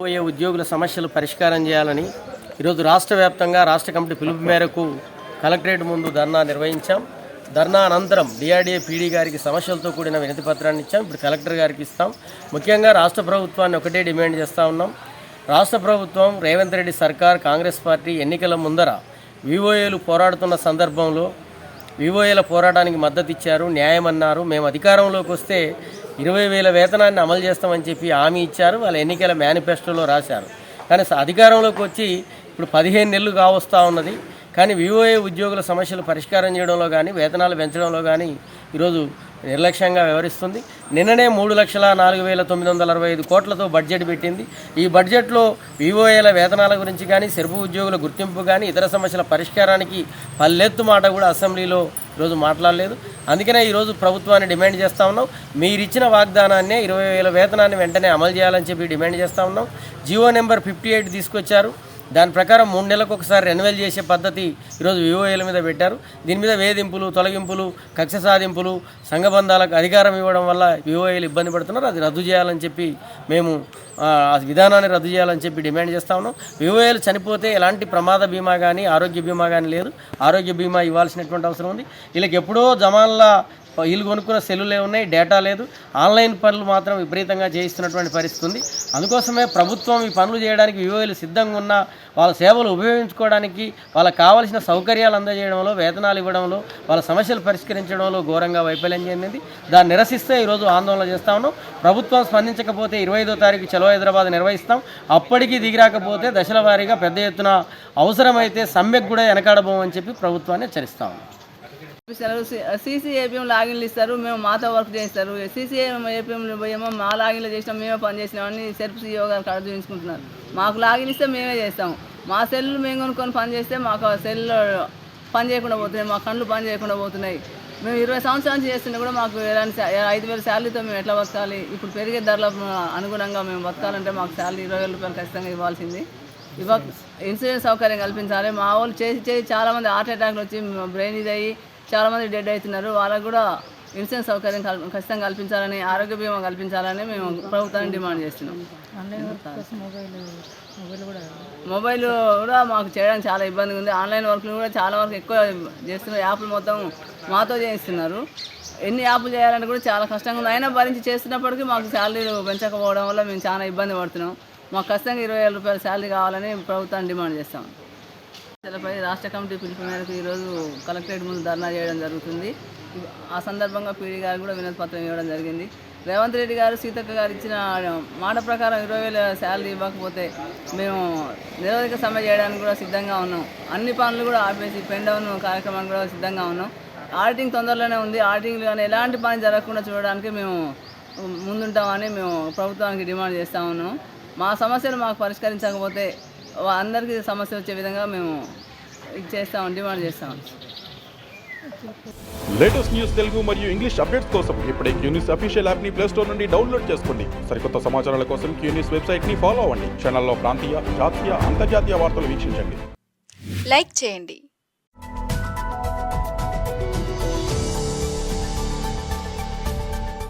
పోయే ఉద్యోగుల సమస్యలు పరిష్కారం చేయాలని ఈరోజు రాష్ట్ర వ్యాప్తంగా రాష్ట్ర కమిటీ పిలుపు మేరకు కలెక్టరేట్ ముందు ధర్నా నిర్వహించాం. ధర్నా అనంతరం డిఆర్డీఏ పీడీ గారికి సమస్యలతో కూడిన వినతి పత్రాన్ని ఇచ్చాం. ఇప్పుడు కలెక్టర్ గారికి ఇస్తాం. ముఖ్యంగా రాష్ట్ర ప్రభుత్వాన్ని ఒకటే డిమాండ్ చేస్తూ ఉన్నాం. రాష్ట్ర ప్రభుత్వం రేవంత్ రెడ్డి సర్కార్ కాంగ్రెస్ పార్టీ ఎన్నికల ముందర వివోఏలు పోరాడుతున్న సందర్భంలో వివోఏల పోరాటానికి మద్దతు ఇచ్చారు, న్యాయం అన్నారు. మేము అధికారంలోకి వస్తే 20,000 వేతనాన్ని అమలు చేస్తామని చెప్పి హామీ ఇచ్చారు. వాళ్ళ ఎన్నికల మేనిఫెస్టోలో రాశారు. కానీ అధికారంలోకి వచ్చి ఇప్పుడు 15 నెలలు కావస్తూ ఉన్నది. కానీ వివోఏ ఉద్యోగుల సమస్యలు పరిష్కారం చేయడంలో కానీ వేతనాలు పెంచడంలో కానీ ఈరోజు నిర్లక్ష్యంగా వ్యవహరిస్తుంది. నిన్ననే 3,04,965 కోట్లతో బడ్జెట్ పెట్టింది. ఈ బడ్జెట్లో వివోఏల వేతనాల గురించి కానీ సెర్పు ఉద్యోగుల గుర్తింపు కానీ ఇతర సమస్యల పరిష్కారానికి పల్లెత్తు మాట కూడా అసెంబ్లీలో ఈరోజు మాట్లాడలేదు. అందుకనే ఈరోజు ప్రభుత్వాన్ని డిమాండ్ చేస్తూ ఉన్నాం. మీరిచ్చిన వాగ్దానాన్నే 20,000 వేతనాన్ని వెంటనే అమలు చేయాలని చెప్పి డిమాండ్ చేస్తూ ఉన్నాం. జీవో నెంబర్ 58 తీసుకొచ్చారు. దాని ప్రకారం 3 నెలలకు ఒకసారి రెన్యువల్ చేసే పద్ధతి ఈరోజు వివోఏల మీద పెట్టారు. దీని మీద వేధింపులు, తొలగింపులు, కక్ష సాధింపులు, సంఘబంధాలకు అధికారం ఇవ్వడం వల్ల వివోఏలు ఇబ్బంది పడుతున్నారు. అది రద్దు చేయాలని చెప్పి మేము ఆ విధానాన్ని రద్దు చేయాలని చెప్పి డిమాండ్ చేస్తూ ఉన్నాం. వివోఏలు చనిపోతే ఎలాంటి ప్రమాద బీమా కానీ ఆరోగ్య బీమా కానీ లేదు. ఆరోగ్య బీమా ఇవ్వాల్సినటువంటి అవసరం ఉంది. వీళ్ళకి ఎప్పుడో జమాన్లా వీళ్ళు కొనుక్కున్న సెల్లులే ఉన్నాయి, డేటా లేదు. ఆన్లైన్ పనులు మాత్రం విపరీతంగా చేయిస్తున్నటువంటి పరిస్థితి ఉంది. అందుకోసమే ప్రభుత్వం ఈ పనులు చేయడానికి వివోఏలు సిద్ధంగా ఉన్న వాళ్ళ సేవలు ఉపయోగించుకోవడానికి వాళ్ళకి కావాల్సిన సౌకర్యాలు అందజేయడంలో, వేతనాలు ఇవ్వడంలో, వాళ్ళ సమస్యలు పరిష్కరించడంలో ఘోరంగా వైఫల్యం చెందింది. దాన్ని నిరసిస్తే ఈరోజు ఆందోళన చేస్తూ ఉన్నాం. ప్రభుత్వం స్పందించకపోతే 25వ తారీఖు చలో హైదరాబాద్ నిర్వహిస్తాం. అప్పటికి దిగిరాకపోతే దశల వారీగా పెద్ద ఎత్తున అవసరమైతే సమ్మెకు కూడా వెనకాడబోమని చెప్పి ప్రభుత్వాన్ని హెచ్చరిస్తా ఉన్నాం. సీసీఏపీఎం లాగిన్లు ఇస్తారు, మేము మాతో వర్క్ చేస్తారు. సీసీఏపీఎంలో పోయేమో మా లాగిన్లో చేసినాం, మేమే పని చేసినామని సెల్ఫ్ సీఈఓ గారు కాడ చూపించుకుంటున్నారు. మాకు లాగిన్ ఇస్తే మేమే చేస్తాము. మా సెల్లు మేము కొనుక్కొని పని చేస్తే మాకు సెల్లు పని చేయకుండా పోతున్నాయి, మా కళ్ళు పని చేయకుండా పోతున్నాయి. మేము 20 సంవత్సరాల నుంచి చేస్తుంటే కూడా మాకు 5,000 శాలరీతో మేము ఎట్లా బతకాలి? ఇప్పుడు పెరిగే ధరలకు అనుగుణంగా మేము బతకాలంటే మాకు శాలరీ 20,000 రూపాయలు ఖచ్చితంగా ఇవ్వాల్సింది. ఇన్సూరెన్స్ సౌకర్యం కల్పించాలి. మా వాళ్ళు చేసి చాలామంది హార్ట్ అటాక్లు వచ్చి బ్రెయిన్ ఇది అయ్యి చాలామంది డెడ్ అవుతున్నారు. వాళ్ళకు కూడా ఇన్సూరెన్స్ సౌకర్యం ఖచ్చితంగా కల్పించాలని, ఆరోగ్య బీమా కల్పించాలని మేము ప్రభుత్వాన్ని డిమాండ్ చేస్తున్నాం. మొబైల్ కూడా మాకు చేయడానికి చాలా ఇబ్బందిగా ఉంది. ఆన్లైన్ వర్క్లు కూడా చాలా వరకు ఎక్కువ చేస్తున్నారు. యాప్లు మొత్తం మాతో చేయిస్తున్నారు. ఎన్ని యాప్లు చేయాలంటే కూడా చాలా కష్టంగా ఉంది. అయినా భరించి చేస్తున్నప్పటికీ మాకు శాలరీలు పెంచకపోవడం వల్ల మేము చాలా ఇబ్బంది పడుతున్నాం. మాకు ఖచ్చితంగా 20,000 రూపాయల శాలరీ కావాలని ప్రభుత్వాన్ని డిమాండ్ చేస్తాం. పై రాష్ట్ర కమిటీ పిలుపు మేరకు ఈరోజు కలెక్టరేట్ ముందు ధర్నా చేయడం జరుగుతుంది. ఆ సందర్భంగా పీడీ గారు కూడా వినతి పత్రం ఇవ్వడం జరిగింది. రేవంత్ రెడ్డి గారు, సీతక్క గారు ఇచ్చిన మాట ప్రకారం 20,000 శాలరీ ఇవ్వకపోతే మేము నిరోధక సమ్మె చేయడానికి కూడా సిద్ధంగా ఉన్నాం. అన్ని పనులు కూడా ఆపేసి పెన్ డౌన్ కార్యక్రమానికి కూడా సిద్ధంగా ఉన్నాం. ఆడిటింగ్ తొందరలోనే ఉంది. ఆడిటింగ్లో కానీ ఎలాంటి పని జరగకుండా చూడడానికి మేము ముందుంటామని మేము ప్రభుత్వానికి డిమాండ్ చేస్తూ ఉన్నాం. మా సమస్యలు మాకు పరిష్కరించకపోతే అందరికీ సమస్య వచ్చే విధంగా మేము చేస్తాం, డిమాండ్ చేస్తాం. లేటెస్ట్ న్యూస్ తెలుగు మరియు ఇంగ్లీష్ అప్డేట్స్ కోసం ఇప్పుడే క్యూన్యూస్ అఫీషియల్ యాప్ ని ప్లే స్టోర్ నుండి డౌన్లోడ్ చేసుకోండి. సరికొత్త సమాచారాల కోసం క్యూన్యూస్ వెబ్సైట్ ని ఫాలో అవ్వండి. ఛానల్లో ప్రాంతీయ, జాతీయ, అంతర్జాతీయ వార్తలు వీక్షించండి. లైక్ చేయండి.